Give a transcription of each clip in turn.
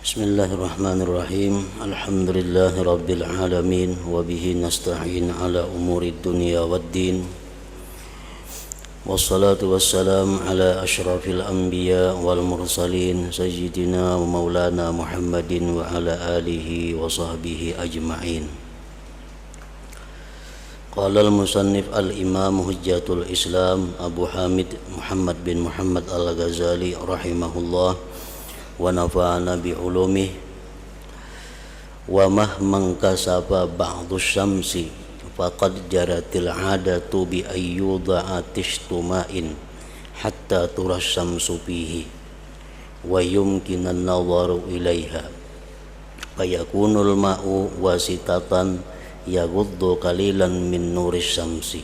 Bismillahirrahmanirrahim. Alhamdulillahi rabbil alamin wa bihi nasta'in ala umuri dunya waddin. Wassalatu wassalam ala asyrafil anbiya wal mursalin sayyidina wa maulana Muhammadin wa ala alihi wa sahbihi ajma'in. Qala al-musannif al-imam hujjatul Islam Abu Hamid Muhammad bin Muhammad al-Ghazali rahimahullah wa nafa'ana bi ulumih wa mahman kasaba ba'du syamsi faqad jaratil 'adatu bi ayyuda'a tishtuma'in hatta turas syamsu fihi wa yumkinan nadharu ilaiha fayakunul ma'u wasitatan yaghuddu qalilan min nuris syamsi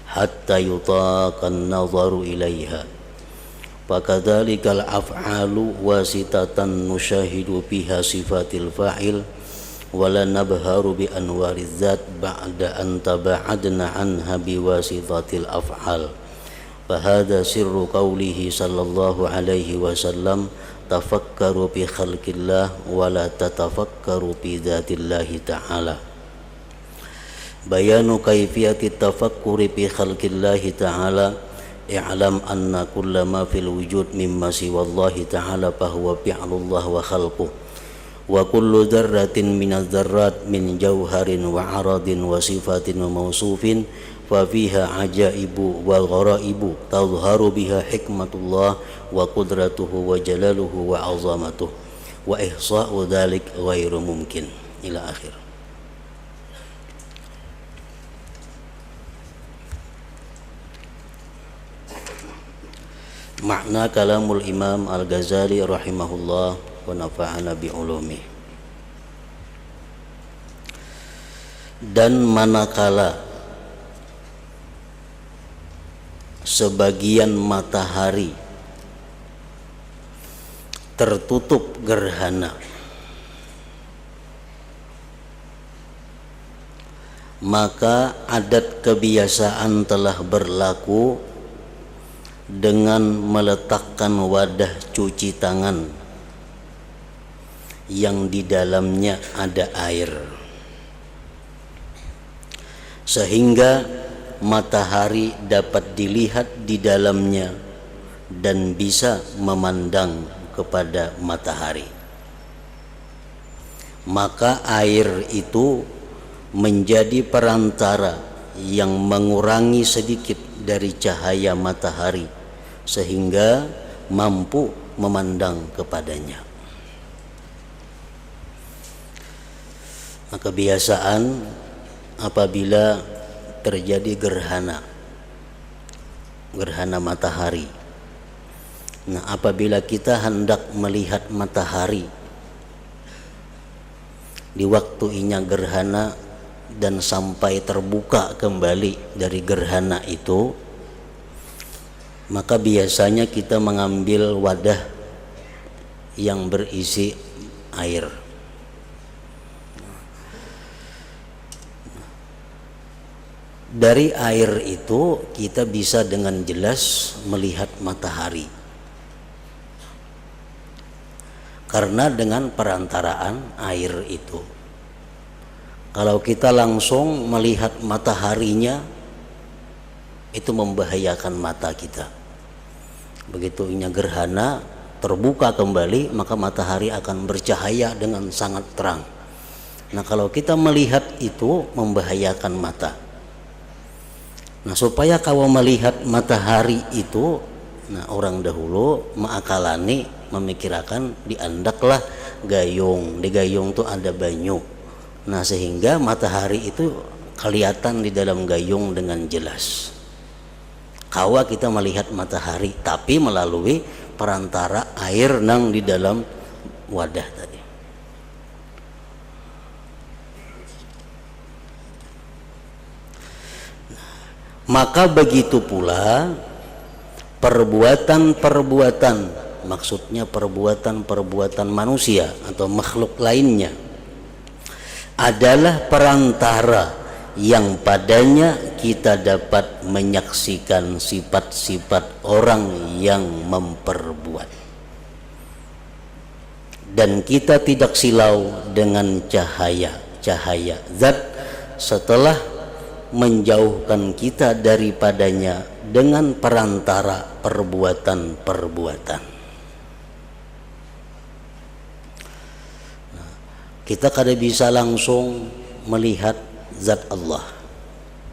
hatta yutaqan nadharu ilaiha. Fakadzalikal af'alu wasitatan nusyahidu biha sifatil fa'il wala nabharu bi anwariz zat ba'da an taba'adna anha bi wasitatil af'al. Fahadha sirru qawlihi sallallahu alaihi wasallam tafakkaru bi khalqillah wala tatafakkaru bi dzatillahi ta'ala. Bayanu kaifiyati tafakkuri bi khalqillahi ta'ala. I'lam anna kulla ma fil wujud mimma siwallahi ta'ala fahuwa fi'lullah wa khalquh wa kullu dzarratin minadz dzarrat min jauharin wa aradin wa sifatin wa mausufin fa fiha ajaibu wa gharaibu tadhharu biha hikmatullah wa qudratuhu wa jalaluhu wa 'azamatuh wa ihsa'u dzalik ghairu mumkin ila akhir. Makna kalamul Imam Al-Ghazali rahimahullah wa nafa'ana bi ulumih. Dan manakala sebagian matahari tertutup gerhana, maka adat kebiasaan telah berlaku dengan meletakkan wadah cuci tangan yang di dalamnya ada air, sehingga matahari dapat dilihat di dalamnya dan bisa memandang kepada matahari. Maka air itu menjadi perantara yang mengurangi sedikit dari cahaya matahari sehingga mampu memandang kepadanya. Maka kebiasaan apabila terjadi gerhana matahari, nah apabila kita hendak melihat matahari di waktu inya gerhana dan sampai terbuka kembali dari gerhana itu, maka biasanya kita mengambil wadah yang berisi air. Dari air itu kita bisa dengan jelas melihat matahari, karena dengan perantaraan air itu. Kalau kita langsung melihat mataharinya, itu membahayakan mata kita. Begitu inya gerhana terbuka kembali, maka matahari akan bercahaya dengan sangat terang. Nah, kalau kita melihat itu membahayakan mata. Nah, supaya kau melihat matahari itu, nah orang dahulu mengakalani, memikirkan diandaklah gayung. Di gayung itu ada banyu. Nah, sehingga matahari itu kelihatan di dalam gayung dengan jelas. Kawa kita melihat matahari, tapi melalui perantara air nang di dalam wadah tadi. Maka begitu pula perbuatan-perbuatan, maksudnya perbuatan-perbuatan manusia atau makhluk lainnya, adalah perantara yang padanya kita dapat menyaksikan sifat-sifat orang yang memperbuat. dan kita tidak silau dengan cahaya zat setelah menjauhkan kita daripadanya dengan perantara perbuatan-perbuatan. Kita kada bisa langsung melihat zat Allah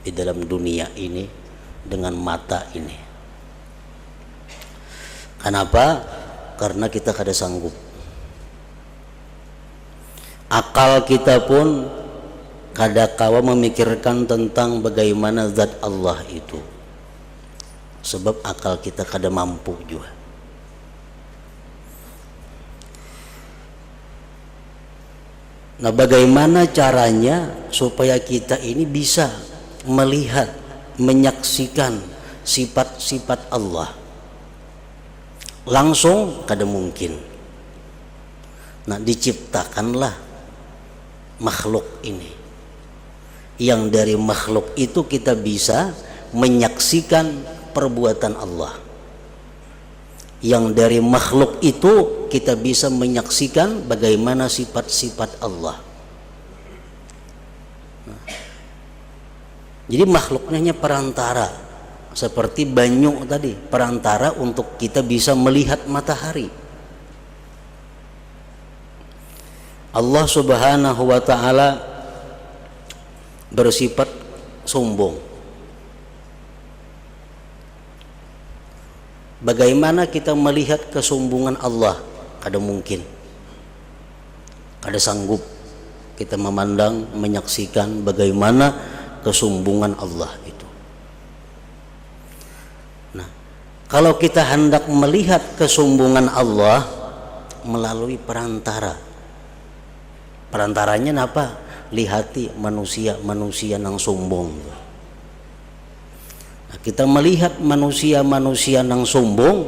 di dalam dunia ini dengan mata ini. Kenapa? Karena kita kada sanggup. Akal kita pun kada kawa memikirkan tentang bagaimana zat Allah itu, sebab akal kita kada mampu juga. Nah, bagaimana caranya supaya kita ini bisa melihat, menyaksikan sifat-sifat Allah? Langsung kada mungkin. Nah, diciptakanlah makhluk ini, yang dari makhluk itu kita bisa menyaksikan perbuatan Allah, yang dari makhluk itu kita bisa menyaksikan bagaimana sifat-sifat Allah. Jadi makhluknya hanya perantara, seperti banyu tadi, perantara untuk kita bisa melihat matahari. Allah Subhanahu wa ta'ala bersifat sombong. Bagaimana kita melihat kesombongan Allah? Kada mungkin, kada sanggup kita memandang, menyaksikan bagaimana kesombongan Allah itu. Nah, kalau kita hendak melihat kesombongan Allah melalui perantara, perantaranya apa? Lihati manusia yang sombong. Nah, kita melihat manusia yang sombong,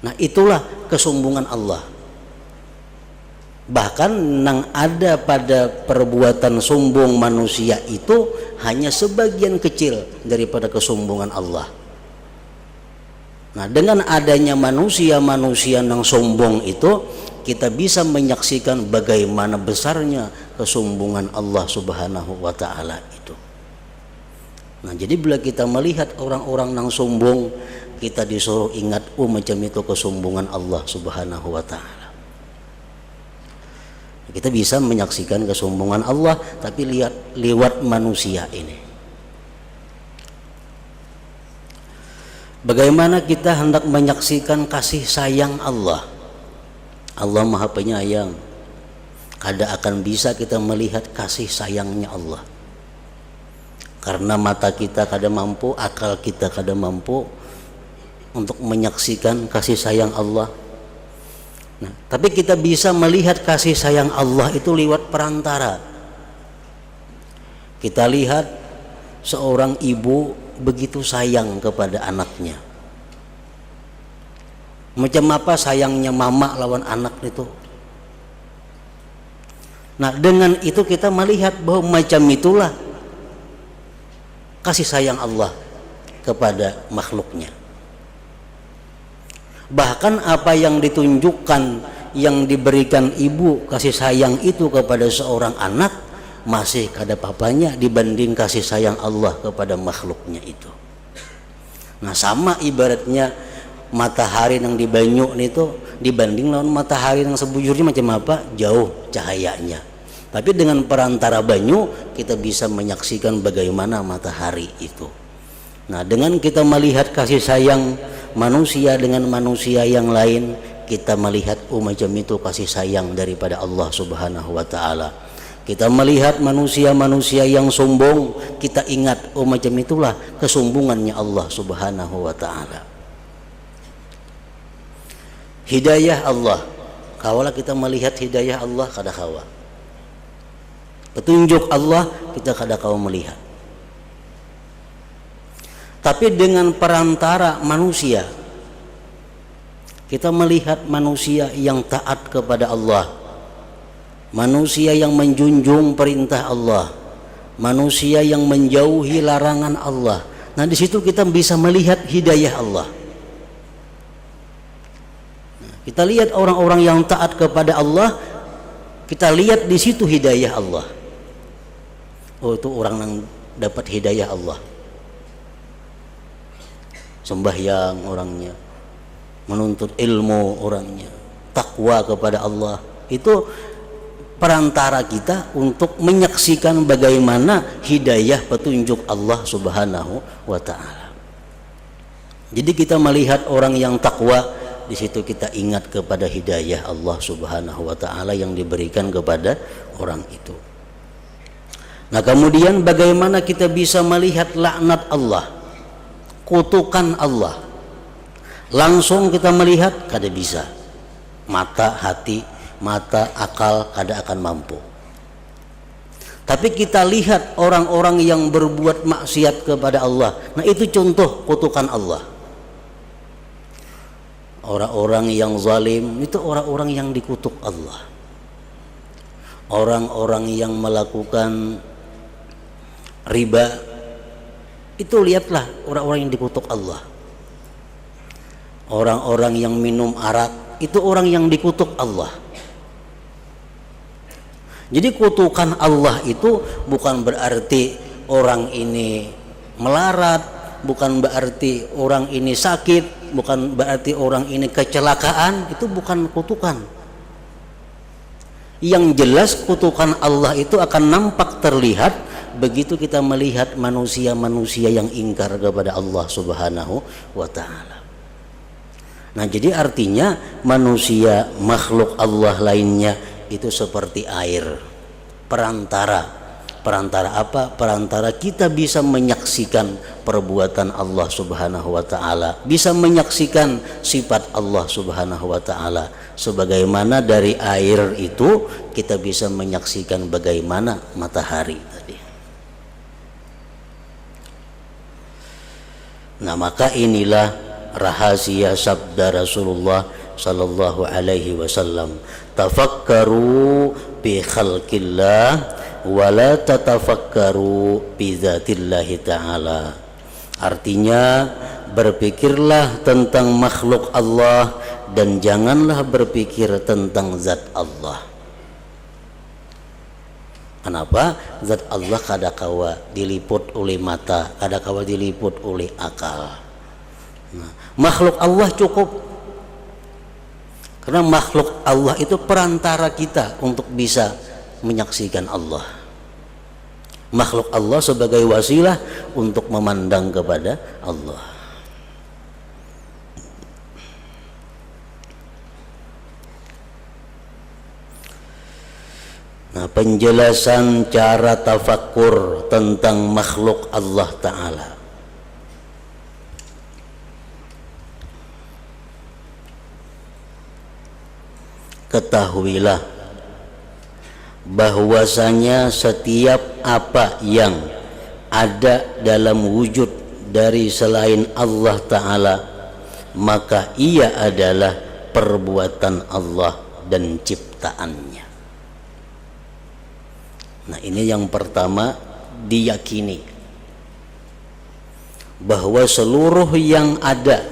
nah itulah kesombongan Allah. Bahkan yang ada pada perbuatan sombong manusia itu hanya sebagian kecil daripada kesombongan Allah. Nah, dengan adanya manusia yang sombong itu, kita bisa menyaksikan bagaimana besarnya kesombongan Allah Subhanahu wa ta'ala itu. Nah, jadi bila kita melihat orang-orang yang sombong, kita disuruh ingat, macam itu kesombongan Allah Subhanahu wa ta'ala. Kita bisa menyaksikan kesombongan Allah, tapi lihat lewat manusia ini. Bagaimana kita hendak menyaksikan kasih sayang Allah? Allah Maha Penyayang. Kada akan bisa kita melihat kasih sayangnya Allah, karena mata kita kada mampu, akal kita kada mampu untuk menyaksikan kasih sayang Allah. Nah, tapi kita bisa melihat kasih sayang Allah itu lewat perantara. Kita lihat seorang ibu begitu sayang kepada anaknya. Macam apa sayangnya mama lawan anak itu. Nah, dengan itu kita melihat bahwa macam itulah kasih sayang Allah kepada makhluknya. Bahkan apa yang ditunjukkan, yang diberikan ibu kasih sayang itu kepada seorang anak, masih kada papanya dibanding kasih sayang Allah kepada makhluknya itu. Nah, sama ibaratnya matahari yang di banyu itu dibanding lawan matahari yang sebujurnya macam apa? Jauh cahayanya. Tapi dengan perantara banyu kita bisa menyaksikan bagaimana matahari itu. Nah, dengan kita melihat kasih sayang manusia dengan manusia yang lain, kita melihat macam itu kasih sayang daripada Allah Subhanahu wa ta'ala. Kita melihat manusia yang sombong, kita ingat macam itulah kesombongannya Allah Subhanahu wa ta'ala. Hidayah Allah, kawalah kita melihat hidayah Allah kada kawa. Petunjuk Allah kita kada kawa melihat. Tapi dengan perantara manusia, kita melihat manusia yang taat kepada Allah, manusia yang menjunjung perintah Allah, manusia yang menjauhi larangan Allah. Nah, di situ kita bisa melihat hidayah Allah. Kita lihat orang-orang yang taat kepada Allah, kita lihat di situ hidayah Allah. Oh, itu orang yang dapat hidayah Allah. Sembahyang orangnya, menuntut ilmu orangnya, takwa kepada Allah. Itu perantara kita untuk menyaksikan bagaimana hidayah petunjuk Allah Subhanahu wa ta'ala. Jadi kita melihat orang yang takwa, di situ kita ingat kepada hidayah Allah Subhanahu wa ta'ala yang diberikan kepada orang itu. Nah, kemudian bagaimana kita bisa melihat laknat Allah, kutukan Allah? Langsung kita melihat kada bisa. Mata, hati, mata, akal kada akan mampu. Tapi kita lihat orang-orang yang berbuat maksiat kepada Allah. Nah, itu contoh kutukan Allah. Orang-orang yang zalim itu orang-orang yang dikutuk Allah. Orang-orang yang melakukan riba itu lihatlah orang-orang yang dikutuk Allah. Orang-orang yang minum arak itu orang yang dikutuk Allah. Jadi kutukan Allah itu bukan berarti orang ini melarat, bukan berarti orang ini sakit, bukan berarti orang ini kecelakaan. Itu bukan kutukan. Yang jelas kutukan Allah itu akan nampak terlihat begitu kita melihat manusia-manusia yang ingkar kepada Allah Subhanahu wa ta'ala. Nah, jadi artinya manusia, makhluk Allah lainnya itu seperti air, perantara. Perantara apa? Perantara kita bisa menyaksikan perbuatan Allah Subhanahu wa ta'ala, bisa menyaksikan sifat Allah Subhanahu wa ta'ala. Sebagaimana dari air itu kita bisa menyaksikan bagaimana matahari tadi. Nah, maka inilah rahasia sabda Rasulullah sallallahu alaihi wasallam, tafakkaru bi khalqillah wala tatafakkaru bi dzatillahi ta'ala. Artinya berpikirlah tentang makhluk Allah dan janganlah berpikir tentang zat Allah. Kenapa? Zat Allah kadakawa diliput oleh mata, kadakawa diliput oleh akal. Nah, makhluk Allah cukup. Karena makhluk Allah itu perantara kita untuk bisa menyaksikan Allah. Makhluk Allah sebagai wasilah untuk memandang kepada Allah. Nah, penjelasan cara tafakkur tentang makhluk Allah Ta'ala. Ketahuilah bahwasanya setiap apa yang ada dalam wujud dari selain Allah Ta'ala, maka ia adalah perbuatan Allah dan ciptaannya. Nah, ini yang pertama, diyakini bahwa seluruh yang ada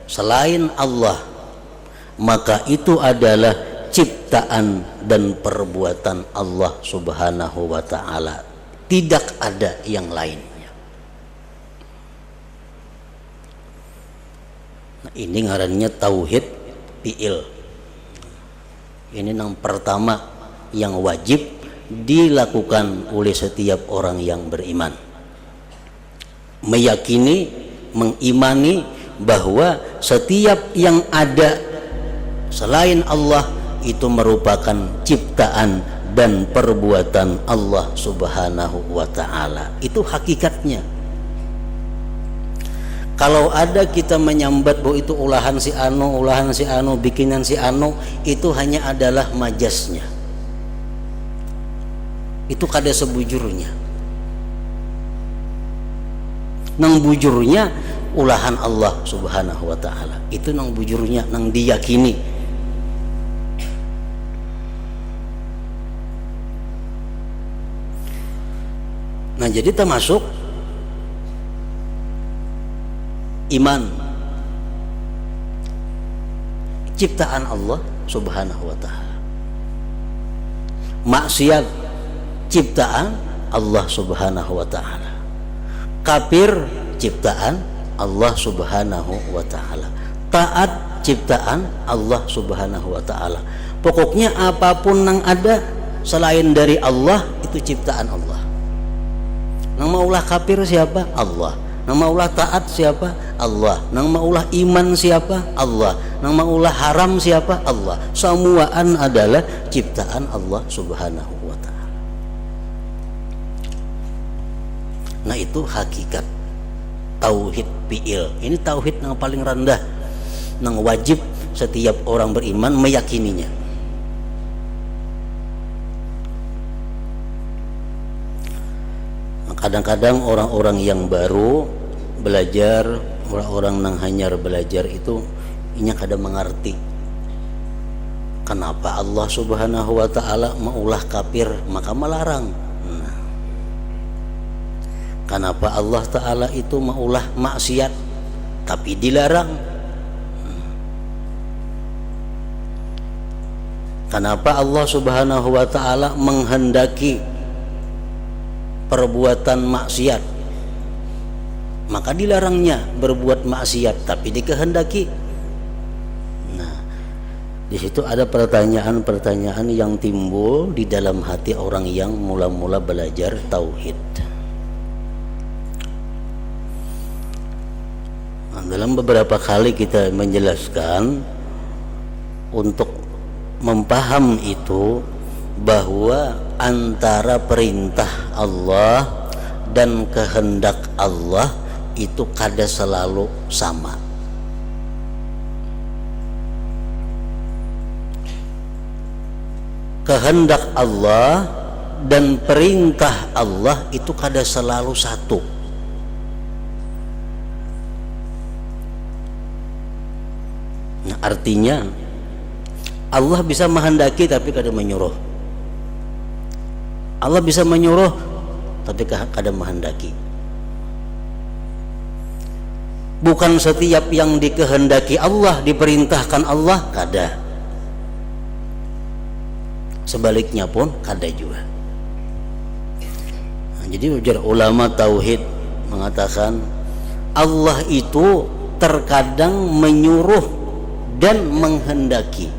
selain Allah, maka itu adalah ciptaan dan perbuatan Allah Subhanahu wa ta'ala. Tidak ada yang lainnya. Nah, ini ngarannya tauhid fi'il. Ini yang pertama yang wajib dilakukan oleh setiap orang yang beriman. Meyakini, mengimani bahwa setiap yang ada selain Allah itu merupakan ciptaan dan perbuatan Allah Subhanahu wa ta'ala. Itu hakikatnya. Kalau ada kita menyambat bahwa itu ulahan si anu, bikinan si anu, itu hanya adalah majasnya. Itu kada sebujurnya. Nang bujurnya ulahan Allah Subhanahu wa ta'ala. Itu nang bujurnya, nang diyakini. Nah, jadi termasuk iman. ciptaan Allah Subhanahu wa taala. Maksiat ciptaan Allah Subhanahu wa taala. Kafir ciptaan Allah Subhanahu wa taala. Taat ciptaan Allah Subhanahu wa taala. Pokoknya apapun yang ada selain dari Allah itu ciptaan Allah. Nang maulah kafir siapa? Allah. Nang maulah taat siapa? Allah. Nang maulah iman siapa? Allah. Nang maulah haram siapa? Allah. Semuaan adalah ciptaan Allah Subhanahu wa taala. Nah, itu hakikat tauhid fi'il. Ini tauhid yang paling rendah, yang wajib setiap orang beriman meyakininya. Kadang-kadang orang-orang yang baru belajar, orang-orang yang hanya belajar itu inya kadang mengerti kenapa Allah Subhanahu wa taala maulah kafir maka melarang. Nah, kenapa Allah taala itu maulah maksiat tapi dilarang. Kenapa Allah Subhanahu wa taala menghendaki perbuatan maksiat maka dilarangnya berbuat maksiat tapi dikehendaki. Nah, di situ ada pertanyaan-pertanyaan yang timbul di dalam hati orang yang mula-mula belajar tauhid. Nah, dalam beberapa kali kita menjelaskan untuk mempaham itu bahwa antara perintah Allah dan kehendak Allah itu kada selalu sama. Kehendak Allah dan perintah Allah itu kada selalu satu. Nah, artinya Allah bisa menghendaki tapi kada menyuruh. Allah bisa menyuruh tapi kada menghendaki. Bukan setiap yang dikehendaki Allah diperintahkan Allah, kada. Sebaliknya pun kada juga. Nah, jadi ujar ulama tauhid mengatakan Allah itu terkadang menyuruh dan menghendaki.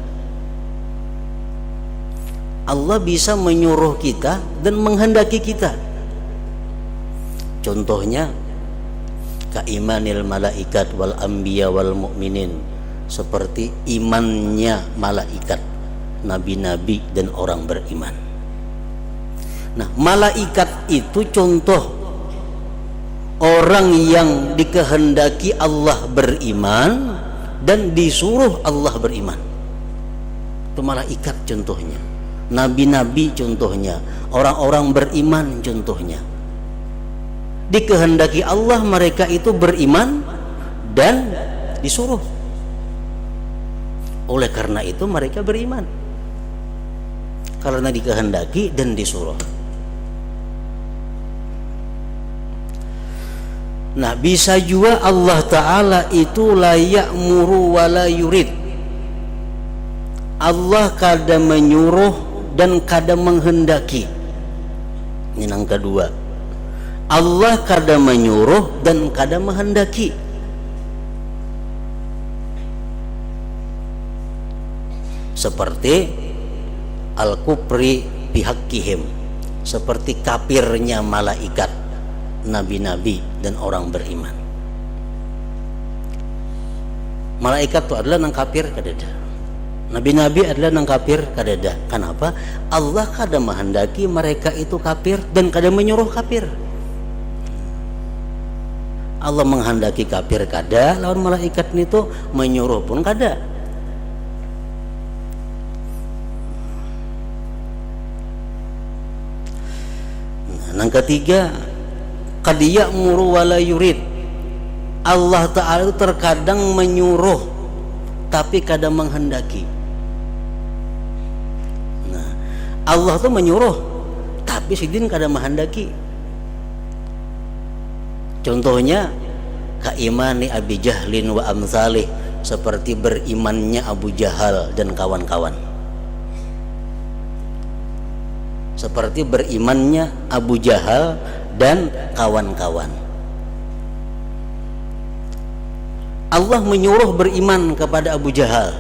Allah bisa menyuruh kita dan menghendaki kita. Contohnya kaimanil malaikat wal anbiya wal mu'minin, seperti imannya malaikat, nabi-nabi dan orang beriman. Nah, malaikat itu contoh orang yang dikehendaki Allah beriman dan disuruh Allah beriman. Itu malaikat contohnya. Nabi-nabi contohnya, orang-orang beriman contohnya. Dikehendaki Allah mereka itu beriman dan disuruh. Oleh karena itu mereka beriman, karena dikehendaki dan disuruh. Nah, bisa juga Allah Ta'ala itu la ya'muru wa la yurid. Allah kada menyuruh dan kada menghendaki. Ini yang kedua. Allah kada menyuruh dan kada menghendaki. Seperti al-kufri bihaqqihim, seperti kafirnya malaikat, nabi-nabi dan orang beriman. Malaikat itu adalah nang kafir kadada. Nabi-nabi adalah nang kafir kadada. Kenapa? Allah kada menghendaki mereka itu kafir dan kada menyuruh kafir. Allah menghendaki kafir kada, lawan malaikat itu menyuruh pun kada. Nah, yang ketiga, qad ya'muru wa la yurid. Allah Ta'ala itu terkadang menyuruh tapi kada menghendaki. Nah, Allah itu menyuruh tapi sidin kada menghendaki. Contohnya kaimani Abi Jahlin wa amsalih, seperti berimannya Abu Jahal dan kawan-kawan. Seperti berimannya Abu Jahal dan kawan-kawan. Allah menyuruh beriman kepada Abu Jahal,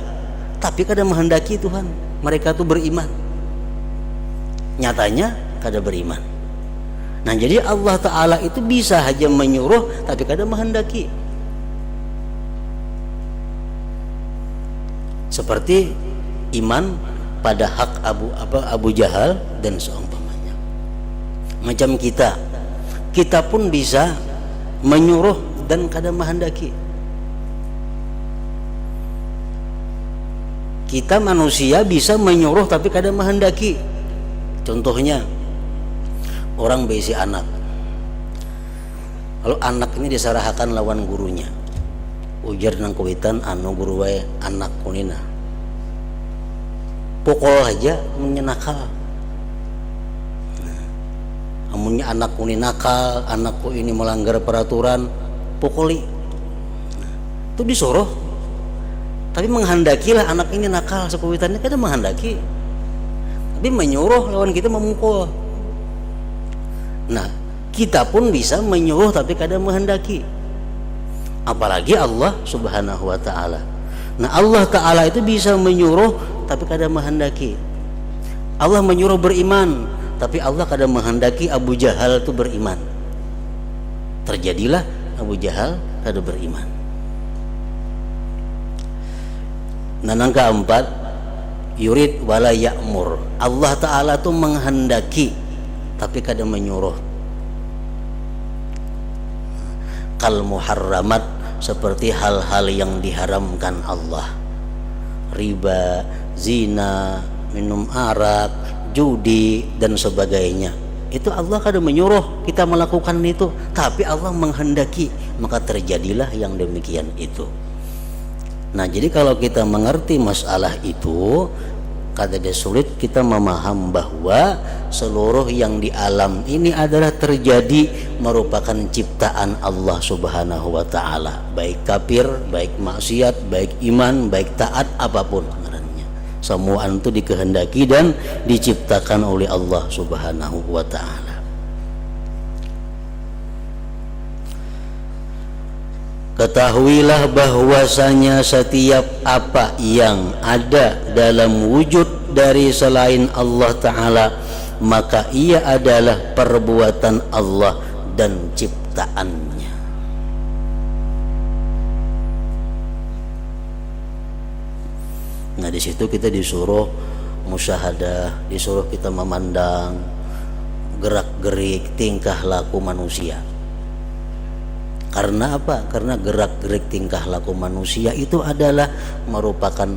tapi kada menghendaki Tuhan mereka itu beriman. Nyatanya kada beriman. Nah, jadi Allah Ta'ala itu bisa saja menyuruh tapi kada menghendaki. Seperti iman pada hak Abu Jahal dan seumpamanya. Macam kita pun bisa menyuruh dan kada menghendaki. Kita manusia bisa menyuruh tapi kada menghendaki. Contohnya orang berisi anak, lalu anak ini disarahkan lawan gurunya, ujar nang kuitan anu guru wae anak kunina pukul aja menyenakal. Amunnya anakku ini nakal, anakku ini melanggar peraturan, pukuli. Itu disuruh, tapi menghendakilah anak ini nakal sepuwitannya kada menghendaki, tapi menyuruh lawan kita memukul. Nah, kita pun bisa menyuruh tapi kada menghendaki, apalagi Allah Subhanahu wa Ta'ala. Nah, Allah Ta'ala itu bisa menyuruh tapi kada menghendaki. Allah menyuruh beriman, tapi Allah kada menghendaki Abu Jahal itu beriman. Terjadilah Abu Jahal kada beriman. Nah, yang keempat, yurid wala ya'mur. Allah Ta'ala itu menghendaki tapi kada menyuruh. Kal muharramat, seperti hal-hal yang diharamkan Allah, riba, zina, minum arak, judi dan sebagainya. Itu Allah kada menyuruh kita melakukan itu, tapi Allah menghendaki, maka terjadilah yang demikian itu. Nah, jadi kalau kita mengerti masalah itu, kada sulit kita memaham bahwa seluruh yang di alam ini adalah terjadi merupakan ciptaan Allah Subhanahu wa Ta'ala, baik kafir, baik maksiat, baik iman, baik taat, apapun ngarannya, semua itu dikehendaki dan diciptakan oleh Allah Subhanahu wa Ta'ala. Ketahuilah bahwasanya setiap apa yang ada dalam wujud dari selain Allah Ta'ala, maka ia adalah perbuatan Allah dan ciptaannya. Nah, di situ kita disuruh musyahadah, disuruh kita memandang gerak-gerik tingkah laku manusia. Karena apa? Karena gerak-gerik tingkah laku manusia itu adalah merupakan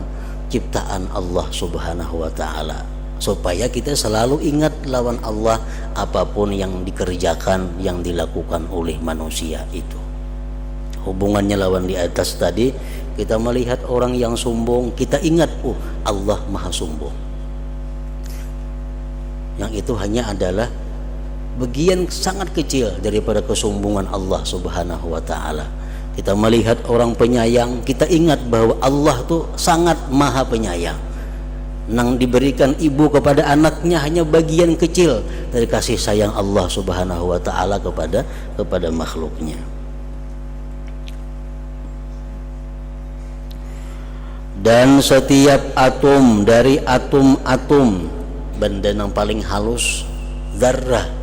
ciptaan Allah Subhanahu wa Ta'ala, supaya kita selalu ingat lawan Allah apapun yang dikerjakan, yang dilakukan oleh manusia itu. Hubungannya lawan di atas tadi, kita melihat orang yang sombong, kita ingat, Allah maha sombong. Yang itu hanya adalah bagian sangat kecil daripada kesombongan Allah Subhanahu wa Ta'ala. Kita melihat orang penyayang, kita ingat bahwa Allah tuh sangat maha penyayang. Nang diberikan ibu kepada anaknya hanya bagian kecil dari kasih sayang Allah Subhanahu wa Ta'ala kepada makhluknya. Dan setiap atom dari atom-atom, benda yang paling halus, zarrah,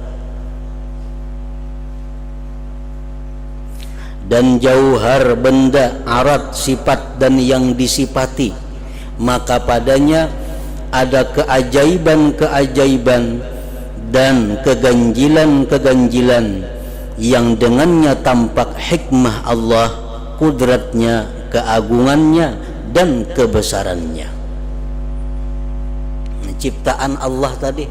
dan jauhar, benda, arat, sifat dan yang disifati, maka padanya ada keajaiban-keajaiban dan keganjilan-keganjilan yang dengannya tampak hikmah Allah, kudratnya, keagungannya dan kebesarannya. Ciptaan Allah tadi,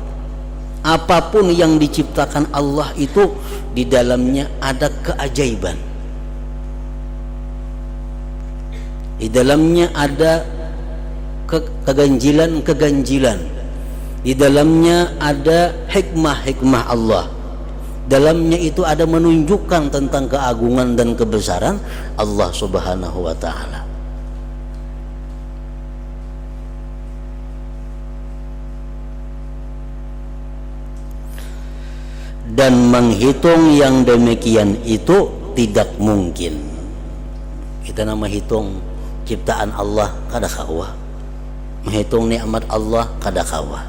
apapun yang diciptakan Allah itu di dalamnya ada keajaiban, di dalamnya ada keganjilan-keganjilan, di dalamnya ada hikmah-hikmah Allah, dalamnya itu ada menunjukkan tentang keagungan dan kebesaran Allah Subhanahu wa Ta'ala. dan menghitung yang demikian itu tidak mungkin. Kita nama hitung ciptaan Allah kada kawa, menghitung nikmat Allah kada kawa.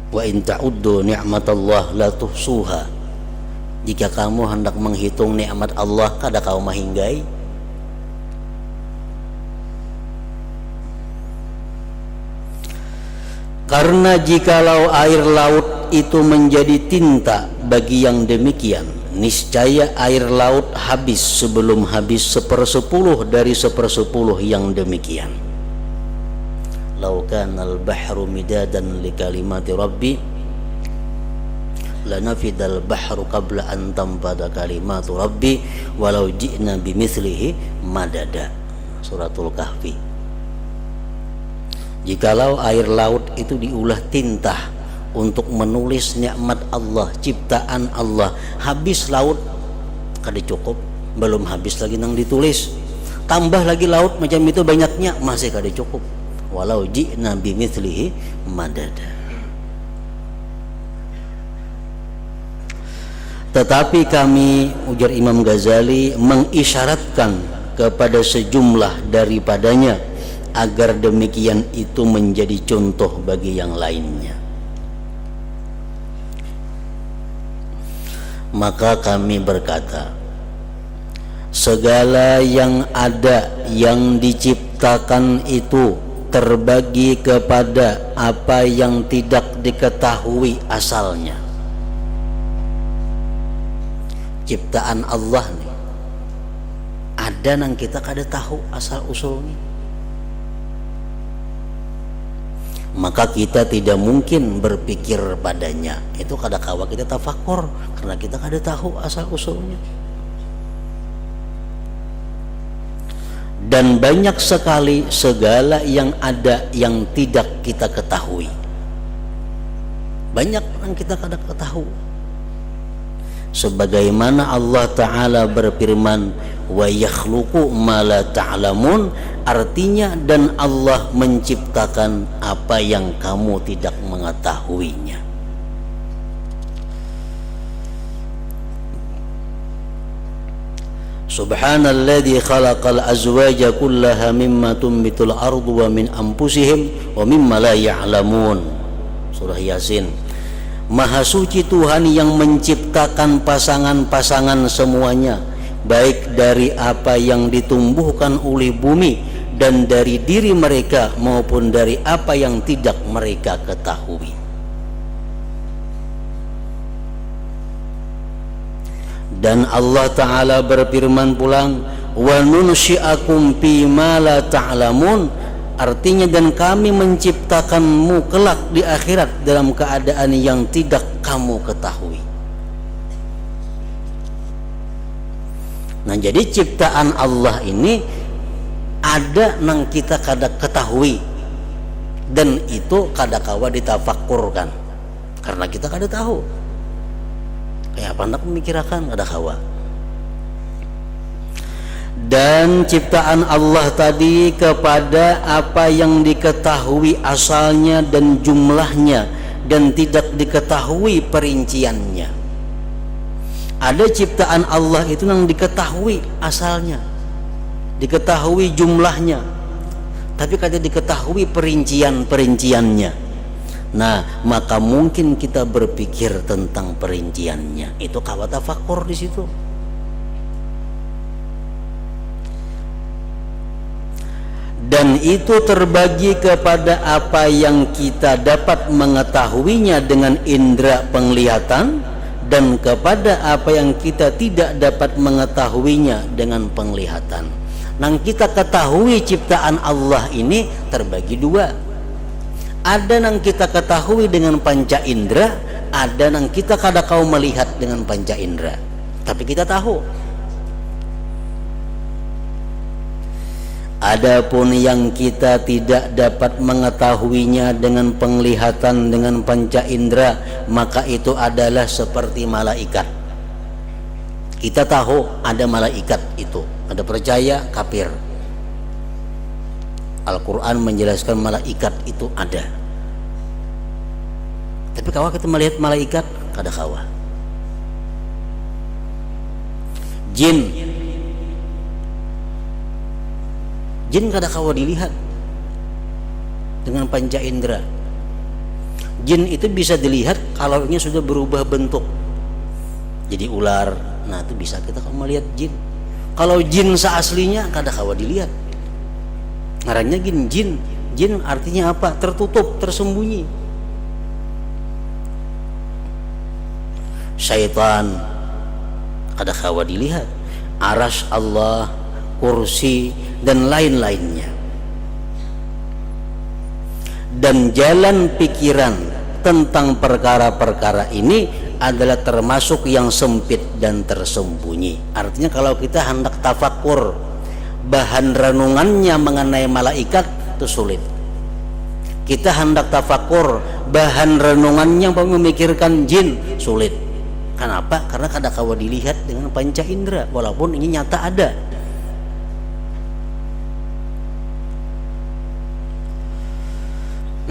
Wa in ta'uddu ni'matallah la tuhsuha. Jika kamu hendak menghitung nikmat Allah kada kau mahinggai. Karena jikalau air laut itu menjadi tinta bagi yang demikian, niscaya air laut habis sebelum habis 1/10 dari 1/10 yang demikian. Lau kanal bahru midadan li kalimati rabbi lanafidal bahru qabla an tanfada kalimatu rabbi walau ji'na bimithlihi madada. Suratul Kahfi. Jikalau air laut itu diulah tinta untuk menulis nikmat Allah, ciptaan Allah, habis laut kada cukup, belum habis lagi nang ditulis, tambah lagi laut macam itu banyaknya masih kada cukup. Walau ji'na bimithlihi madada. Tetapi kami, ujar Imam Ghazali, mengisyaratkan kepada sejumlah daripadanya agar demikian itu menjadi contoh bagi yang lainnya. Maka kami berkata, segala yang ada yang diciptakan itu terbagi kepada apa yang tidak diketahui asalnya. Ciptaan Allah nih ada nang kita kada tahu asal usulnya, maka kita tidak mungkin berpikir padanya. Itu kada kawa kita tafakur karena kita kada tahu asal usulnya. Dan banyak sekali segala yang ada yang tidak kita ketahui. Banyak yang kita kada ketahui. Sebagaimana Allah Ta'ala berfirman, wa yakhluqu ma la ta'lamun, artinya dan Allah menciptakan apa yang kamu tidak mengetahuinya. Subhanalladzi khalaqal azwaja kullaha mimma tunbitul ardu wa min anfusihim wa mimma la ya'lamun. Surah Yasin. Maha suci Tuhan yang menciptakan pasangan-pasangan semuanya, baik dari apa yang ditumbuhkan oleh bumi dan dari diri mereka maupun dari apa yang tidak mereka ketahui. Dan Allah Ta'ala berfirman pulang, wa nunsyi'akum fima la ta'lamun, artinya dan kami menciptakanmu kelak di akhirat dalam keadaan yang tidak kamu ketahui. Nah, jadi ciptaan Allah ini ada nang kita kada ketahui, dan itu kada kawa ditafakkurkan karena kita kada tahu. Kayak apa nak memikirkan kada kawa. Dan ciptaan Allah tadi kepada apa yang diketahui asalnya dan jumlahnya dan tidak diketahui perinciannya. Ada ciptaan Allah itu yang diketahui asalnya, diketahui jumlahnya, tapi kada diketahui perinciannya. Nah, maka mungkin kita berpikir tentang perinciannya. Itu kawa tafakur di situ. Dan itu terbagi kepada apa yang kita dapat mengetahuinya dengan indera penglihatan dan kepada apa yang kita tidak dapat mengetahuinya dengan penglihatan. Nang kita ketahui ciptaan Allah ini terbagi dua. Ada nang kita ketahui dengan panca indera, ada nang kita kada kau melihat dengan panca indera, tapi kita tahu. Adapun yang kita tidak dapat mengetahuinya dengan penglihatan dengan panca indera, maka itu adalah seperti malaikat. Kita tahu ada malaikat itu, ada percaya kafir. Al-Quran menjelaskan malaikat itu ada, tapi Tapi kalau kita melihat malaikat kada kawa. Jin kada kawa dilihat dengan panca indera. Jin itu bisa dilihat kalau nya sudah berubah bentuk jadi ular. Nah itu bisa kita kalau melihat jin. Kalau jin seaslinya kada kawa dilihat. Ngarannya jin. Jin artinya apa? Tertutup, tersembunyi. Syaitan kada kawa dilihat. Arsy Allah, kursi dan lain-lainnya. Dan jalan pikiran tentang perkara-perkara ini adalah termasuk yang sempit dan tersembunyi. Artinya kalau kita hendak tafakur bahan renungannya mengenai malaikat itu sulit. Kita hendak tafakur bahan renungannya memikirkan jin sulit. Kenapa? Karena kada kawa dilihat dengan panca indera walaupun ini nyata ada.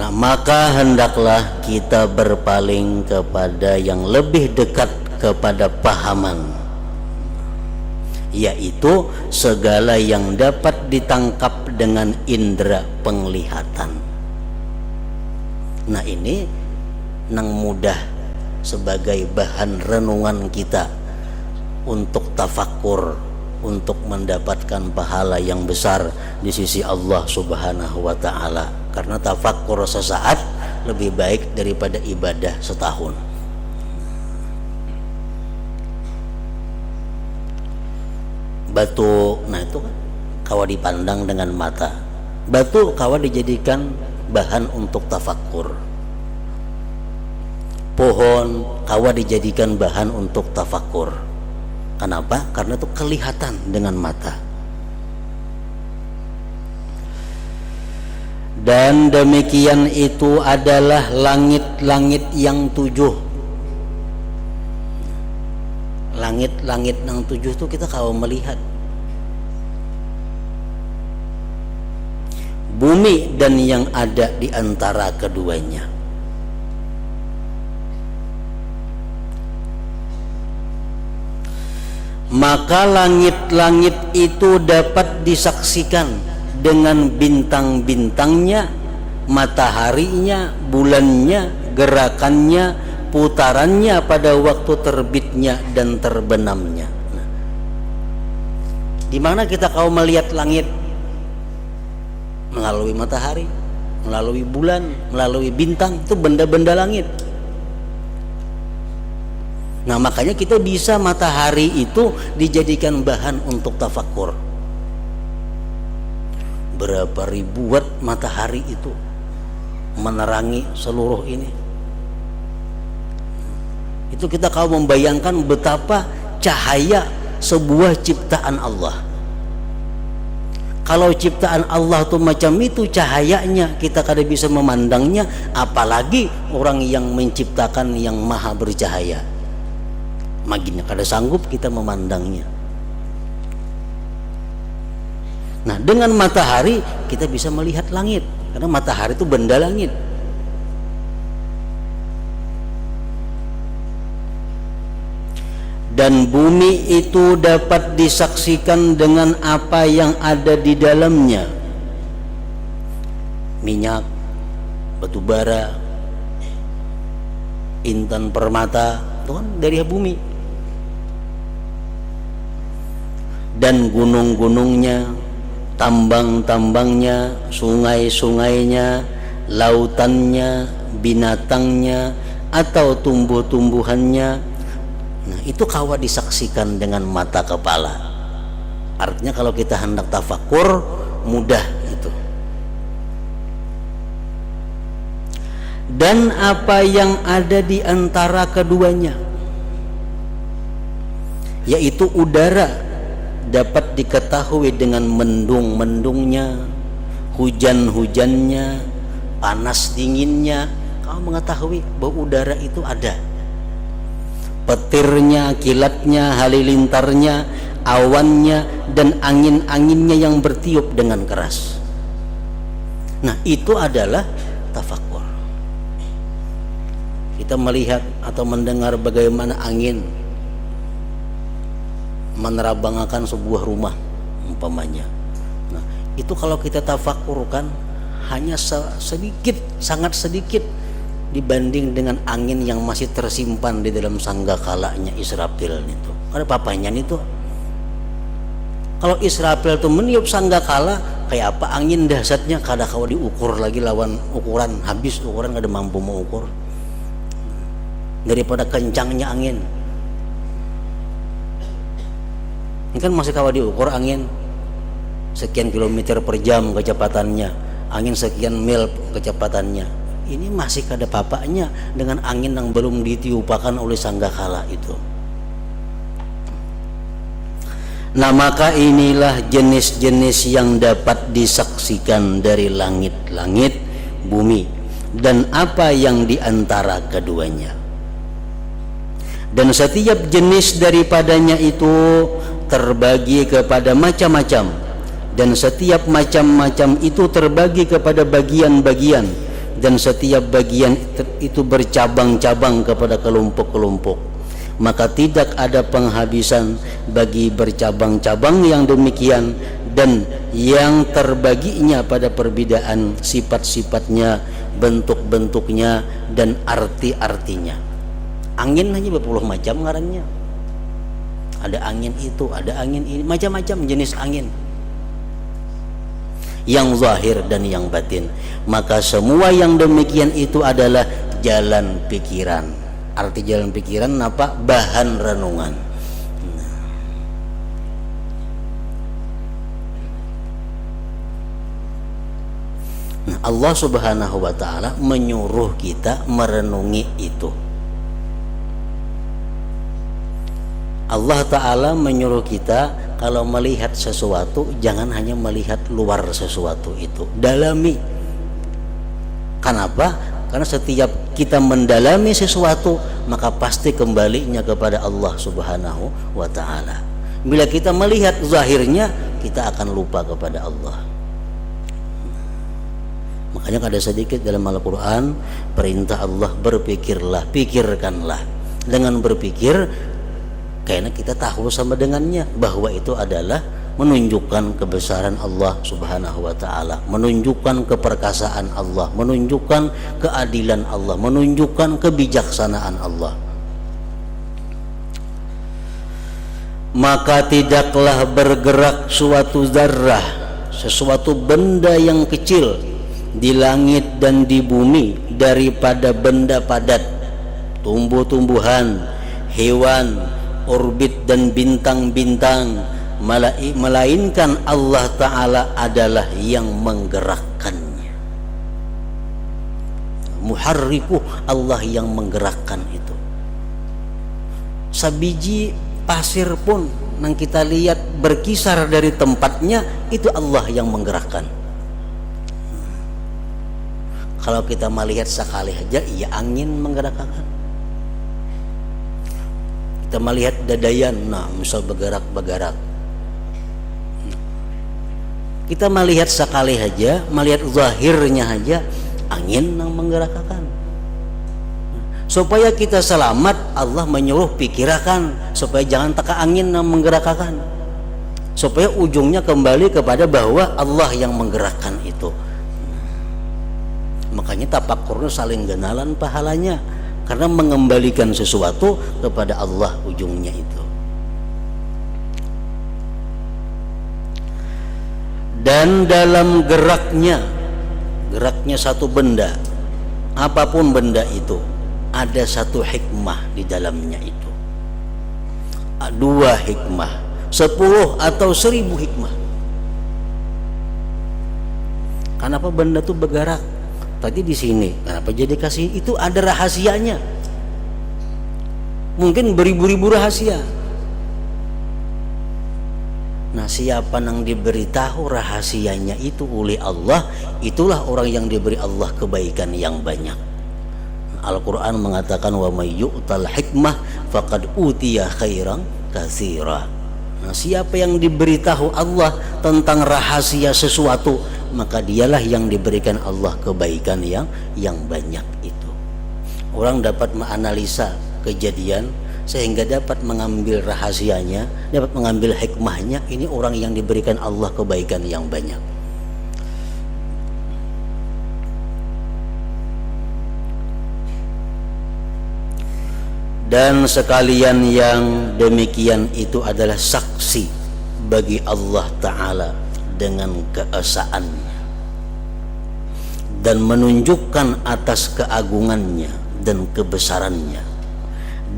Nah, maka hendaklah kita berpaling kepada yang lebih dekat kepada pahaman, yaitu segala yang dapat ditangkap dengan indera penglihatan. Nah, ini nang mudah sebagai bahan renungan kita untuk tafakur, untuk mendapatkan pahala yang besar di sisi Allah Subhanahu wa ta'ala. Karena tafakur sesaat lebih baik daripada ibadah setahun. Batu, nah itu kan kawa dipandang dengan mata. Batu kawa dijadikan bahan untuk tafakur. Pohon kawa dijadikan bahan untuk tafakur. Kenapa? Karena itu kelihatan dengan mata. Dan demikian itu adalah langit-langit yang 7. Langit-langit yang 7 itu kita kalau melihat. Bumi dan yang ada di antara keduanya. Maka langit-langit itu dapat disaksikan dengan bintang-bintangnya, mataharinya, bulannya, gerakannya, putarannya pada waktu terbitnya dan terbenamnya. Nah, di mana kita kau melihat langit? Melalui matahari, melalui bulan, melalui bintang, itu benda-benda langit. Nah, makanya kita bisa matahari itu dijadikan bahan untuk tafakur. Berapa ribu watt matahari itu menerangi seluruh ini. Itu kita kalau membayangkan betapa cahaya sebuah ciptaan Allah. Kalau ciptaan Allah tuh macam itu cahayanya, kita kada bisa memandangnya, apalagi orang yang menciptakan yang maha bercahaya. Maginya kada sanggup kita memandangnya. Nah, dengan matahari kita bisa melihat langit, karena matahari itu benda langit. Dan bumi itu dapat disaksikan dengan apa yang ada di dalamnya. Minyak, batu bara, intan permata, itu kan dari bumi. Dan gunung-gunungnya, tambang-tambangnya, sungai-sungainya, lautannya, binatangnya, atau tumbuh-tumbuhannya. Nah, itu kawa disaksikan dengan mata kepala. Artinya kalau kita hendak tafakur, mudah itu. Dan apa yang ada di antara keduanya, yaitu udara, dapat diketahui dengan mendung-mendungnya, hujan-hujannya, panas dinginnya. Kamu mengetahui bahwa udara itu ada. Petirnya, kilatnya, halilintarnya, awannya, dan angin-anginnya yang bertiup dengan keras. Nah, itu adalah tafakur. Kita melihat atau mendengar bagaimana angin menerabangkan sebuah rumah umpamanya. Nah, itu kalau kita tafakurkan hanya sedikit, sangat sedikit dibanding dengan angin yang masih tersimpan di dalam sanggakalanya Israfil itu. Ada papanya itu. Kalau Israfil itu meniup sangggakala, kayak apa angin dahsyatnya, kada kau diukur lagi lawan ukuran, habis ukuran kada mampu mengukur daripada kencangnya angin. Ini kan masih kau diukur angin sekian kilometer per jam kecepatannya, angin sekian mil kecepatannya. Ini masih kada papanya dengan angin yang belum ditiupakan oleh sangggakala itu. Nah, maka inilah jenis-jenis yang dapat disaksikan dari langit-langit, bumi, dan apa yang diantara keduanya. Dan setiap jenis daripadanya itu terbagi kepada macam-macam, dan setiap macam-macam itu terbagi kepada bagian-bagian, dan setiap bagian itu bercabang-cabang kepada kelompok-kelompok. Maka tidak ada penghabisan bagi bercabang-cabang yang demikian dan yang terbaginya pada perbedaan sifat-sifatnya, bentuk-bentuknya, dan arti-artinya. Angin hanya berpuluh macam ngarannya. Ada angin itu, ada angin ini, macam-macam jenis angin, yang zahir dan yang batin. Maka semua yang demikian itu adalah jalan pikiran. Arti jalan pikiran apa? Bahan renungan. Nah, Allah Subhanahu wa ta'ala menyuruh kita merenungi itu. Allah Ta'ala menyuruh kita kalau melihat sesuatu jangan hanya melihat luar sesuatu itu, dalami. Kenapa? Karena setiap kita mendalami sesuatu maka pasti kembalinya kepada Allah Subhanahu wa ta'ala. Bila kita melihat zahirnya, kita akan lupa kepada Allah. Makanya ada sedikit dalam Al-Quran perintah Allah, berpikirlah, pikirkanlah. Dengan berpikir, karena kita tahu sama dengannya bahwa itu adalah menunjukkan kebesaran Allah Subhanahu wa ta'ala, menunjukkan keperkasaan Allah, menunjukkan keadilan Allah, menunjukkan kebijaksanaan Allah. Maka tidaklah bergerak suatu zarrah, sesuatu benda yang kecil di langit dan di bumi daripada benda padat, tumbuh-tumbuhan, hewan, orbit dan bintang-bintang, melainkan Allah Ta'ala adalah yang menggerakkannya. Muharrikuh, Allah yang menggerakkan itu. Sabiji pasir pun yang kita lihat berkisar dari tempatnya, itu Allah yang menggerakkan. Kalau kita melihat sekali aja, iya angin menggerakkan. Kita melihat dadayan, nah misal bergerak-bergerak. Kita melihat sekali saja, melihat zahirnya saja, angin yang menggerakkan. Supaya kita selamat, Allah menyuruh pikirkan supaya jangan taka angin yang menggerakkan, supaya ujungnya kembali kepada bahwa Allah yang menggerakkan itu. Makanya tafakurnya saling genalan pahalanya, karena mengembalikan sesuatu kepada Allah ujungnya itu. Dan dalam geraknya satu benda, apapun benda itu, ada satu hikmah di dalamnya itu. 2 hikmah, 10 atau 1000 hikmah. Kenapa benda itu bergerak? Tadi di sini, kenapa jadi kasih? Itu ada rahasianya. Mungkin beribu-ribu rahasia. Nah, siapa yang diberitahu rahasianya itu oleh Allah, itulah orang yang diberi Allah kebaikan yang banyak. Al-Quran mengatakan, wa may yu'tal hikmah faqad utiya khairan katsira. Nah, siapa yang diberitahu Allah tentang rahasia sesuatu, maka dialah yang diberikan Allah kebaikan yang banyak itu. Orang dapat menganalisa kejadian sehingga dapat mengambil rahasianya, dapat mengambil hikmahnya. Ini orang yang diberikan Allah kebaikan yang banyak. Dan sekalian yang demikian itu adalah saksi bagi Allah Ta'ala dengan keesaannya dan menunjukkan atas keagungannya dan kebesarannya,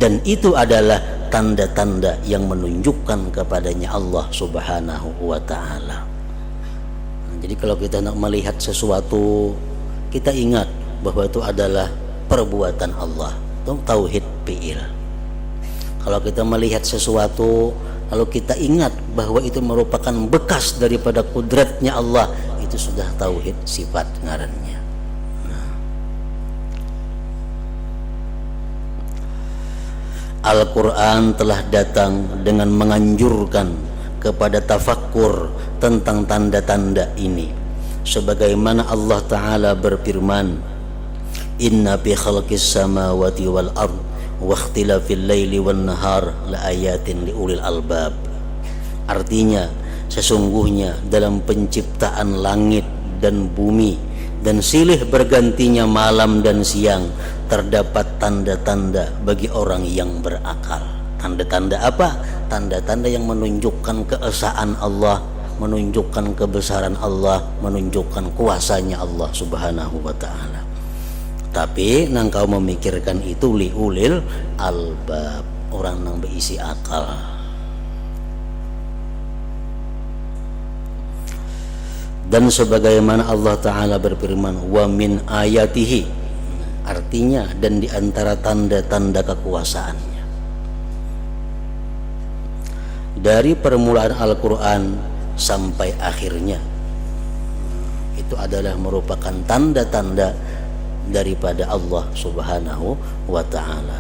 dan itu adalah tanda-tanda yang menunjukkan kepadanya Allah Subhanahu wa Ta'ala. Jadi kalau kita nak melihat sesuatu, kita ingat bahwa itu adalah perbuatan Allah, itu tauhid fi'il. Kalau kita melihat sesuatu lalu kita ingat bahwa itu merupakan bekas daripada kudratnya Allah, itu sudah tauhid sifat ngarannya. Al-Quran telah datang dengan menganjurkan kepada tafakkur tentang tanda-tanda ini, sebagaimana Allah Ta'ala berfirman, inna fi khalqis samawati wal ard wa ikhtilafil laili wan nahar la ayatin li ulil albab. Artinya, sesungguhnya dalam penciptaan langit dan bumi dan silih bergantinya malam dan siang terdapat tanda-tanda bagi orang yang berakal. Tanda-tanda apa? Tanda-tanda yang menunjukkan keesaan Allah, menunjukkan kebesaran Allah, menunjukkan kuasanya Allah Subhanahu wa Ta'ala. Tapi nang kau memikirkan itu liulil albab, orang nang berisi akal. Dan sebagaimana Allah Ta'ala berfirman, wa min ayatihi, artinya dan di antara tanda-tanda kekuasaannya. Dari permulaan Al-Quran sampai akhirnya, itu adalah merupakan tanda-tanda daripada Allah Subhanahu wa Ta'ala.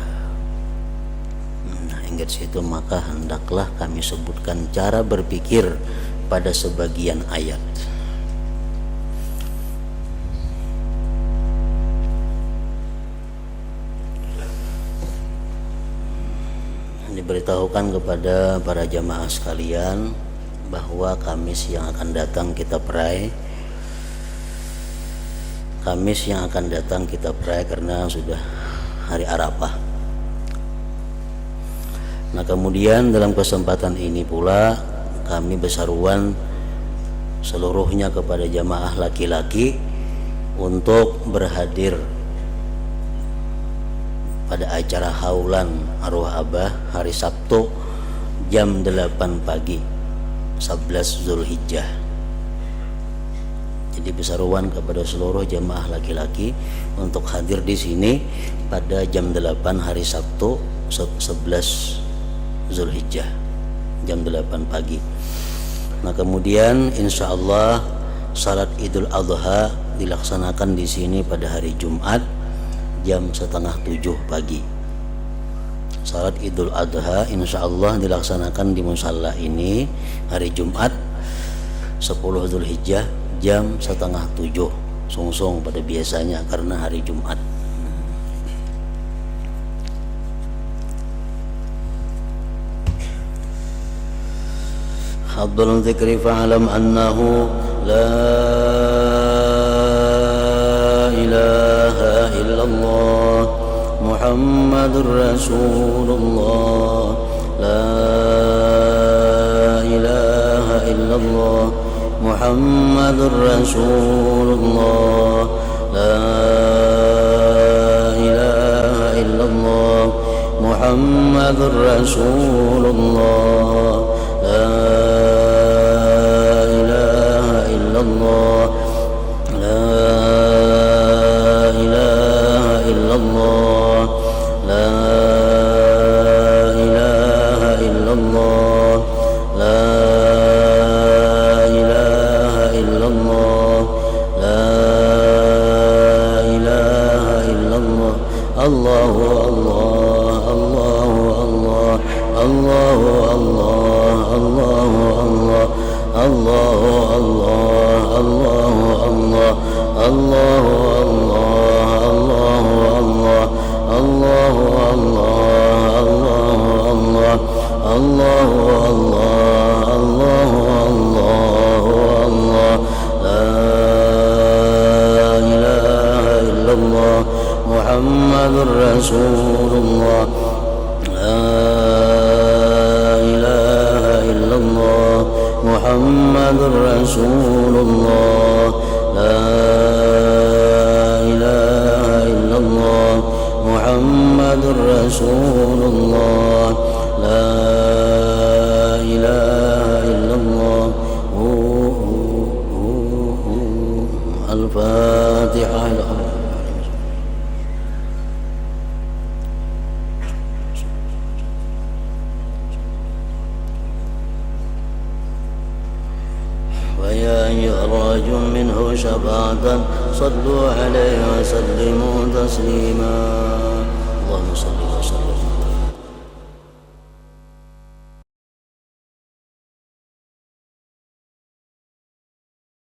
Nah, ingat situ, maka hendaklah kami sebutkan cara berpikir pada sebagian ayat. Diberitahukan kepada para jamaah sekalian bahwa Kamis yang akan datang kita perai. Kamis yang akan datang kita perai karena sudah hari Arafah. Nah, kemudian dalam kesempatan ini pula kami berseruan seluruhnya kepada jamaah laki-laki untuk berhadir pada acara haulan arwah Abah hari Sabtu jam 8 pagi 11 Zulhijjah. Jadi berseruan kepada seluruh jamaah laki-laki untuk hadir di sini pada jam 8 hari Sabtu 11 Zulhijjah jam 8 pagi. Nah, kemudian insya Allah salat Idul Adha dilaksanakan di sini pada hari Jumat jam 6:30 pagi. Salat Idul Adha insya Allah dilaksanakan di musalla ini hari Jumat 10 Zulhijjah jam 6:30 sungsung pada biasanya karena hari Jumat. Haddul dzikri fa'alam annahu la ilaha illallah Muhammadur Rasulullah la ilaha illallah Muhammadur Rasulullah la ilaha illallah Muhammadur Rasulullah la ilaha illallah la ilaha illallah la ilaha illallah la Allahu Allah Allahu Allah Allahu Allah Allahu Allah Allahu Allah Allahu Allah Allahu Allah Allahu Allah إلا الله محمد رسول الله لا إله إلا الله محمد رسول الله لا إله إلا الله محمد رسول الله لا إله إلا الله الفاتحة. ويا يخرج منه شفاعة صلوا عليه وسلموا تسليما اللهم صل وسلم